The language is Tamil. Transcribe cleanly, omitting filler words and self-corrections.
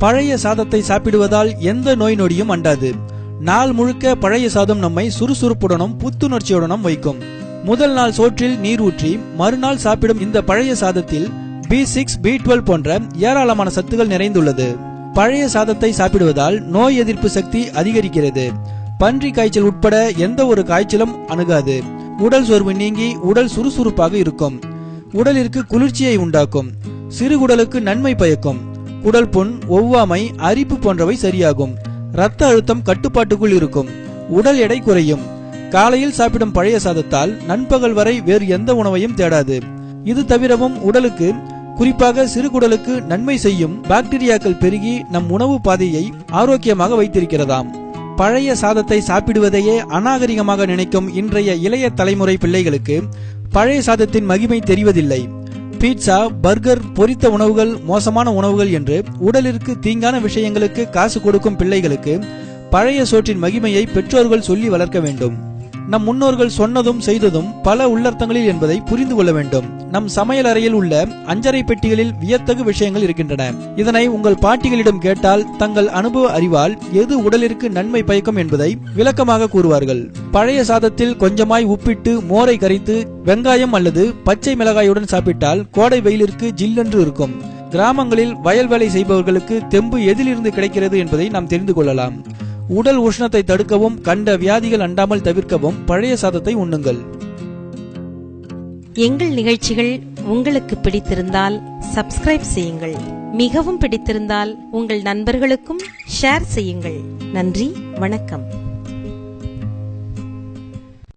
பழைய சாதத்தை சாப்பிடுவதால் எந்த நோய் நொடியும் அண்டாது. நாள் முழுக்க பழைய சாதம் நம்மை சுறுசுறுப்புடனும் புத்துணர்ச்சியுடனும் வைக்கும். முதல் நாள் சோற்றில் நீர் ஊற்றி மறுநாள் சாப்பிடும் இந்த பழைய சாதத்தில் B6, B12 போன்ற ஏராளமான சத்துக்கள் நிறைந்துள்ளது. பழைய சாதத்தை சாப்பிடுவதால் நோய் எதிர்ப்பு சக்தி அதிகரிக்கிறது. பன்றி காய்ச்சல் உட்பட எந்த ஒரு காய்ச்சலும் அணுகாது. உடல் சோர்வு நீங்கி உடல் சுறுசுறுப்பாக இருக்கும். உடலிற்கு குளிர்ச்சியை உண்டாக்கும். சிறுகுடலுக்கு நன்மை பயக்கும். குடல் புண், ஒவ்வாமை, அரிப்பு போன்றவை சரியாகும். இரத்த அழுத்தம் கட்டுப்பாட்டுக்குள் இருக்கும். உடல் எடை குறையும். காலையில் சாப்பிடும் பழைய சாதத்தால் நண்பகல் வரை வேறு எந்த உணவையும் தேடாது. இது தவிரவும் உடலுக்கு, குறிப்பாக சிறுகுடலுக்கு நன்மை செய்யும் பாக்டீரியாக்கள் பெருகி நம் உணவு பாதையை ஆரோக்கியமாக வைத்திருக்கிறதாம். பழைய சாதத்தை சாப்பிடுவதையே அநாகரிகமாக நினைக்கும் இன்றைய இளைய தலைமுறை பிள்ளைகளுக்கு பழைய சாதத்தின் மகிமை தெரிவதில்லை. பீட்சா, பர்கர், பொரித்த உணவுகள் மோசமான உணவுகள் என்று உடலிற்கு தீங்கான விஷயங்களுக்கு காசு கொடுக்கும் பிள்ளைகளுக்கு பழைய சோற்றின் மகிமையை பெற்றோர்கள் சொல்லி வளர்க்க வேண்டும். நம் முன்னோர்கள் சொன்னதும் செய்ததும் பல உள்ளர்த்தங்களில் என்பதை புரிந்து கொள்ள வேண்டும். நம் சமையல் அறையில் உள்ள அஞ்சரை பெட்டிகளில் வியத்தகு விஷயங்கள் இருக்கின்றன. இதனை உங்கள் பாட்டிகளிடம் கேட்டால் தங்கள் அனுபவ அறிவால் எது உடலிற்கு நன்மை பயக்கும் என்பதை விளக்கமாக கூறுவார்கள். பழைய சாதத்தில் கொஞ்சமாய் உப்பிட்டு மோரை கரைத்து வெங்காயம் அல்லது பச்சை மிளகாயுடன் சாப்பிட்டால் கோடை வெயிலிற்கு ஜில்லென்று இருக்கும். கிராமங்களில் வயல் வேலை செய்பவர்களுக்கு தெம்பு எதிலிருந்து கிடைக்கிறது என்பதை நாம் தெரிந்து கொள்ளலாம். உடல் உஷ்ணத்தை தடுக்கவும் கண்ட வியாதிகள் அண்டாமல் தவிர்க்கவும் பழைய சாதத்தை உண்ணுங்கள். எங்கள் நிகழ்ச்சிகள் உங்களுக்கு பிடித்திருந்தால் சப்ஸ்கிரைப் செய்யுங்கள். மிகவும் பிடித்திருந்தால் உங்கள் நண்பர்களுக்கும் ஷேர் செய்யுங்கள். நன்றி, வணக்கம்.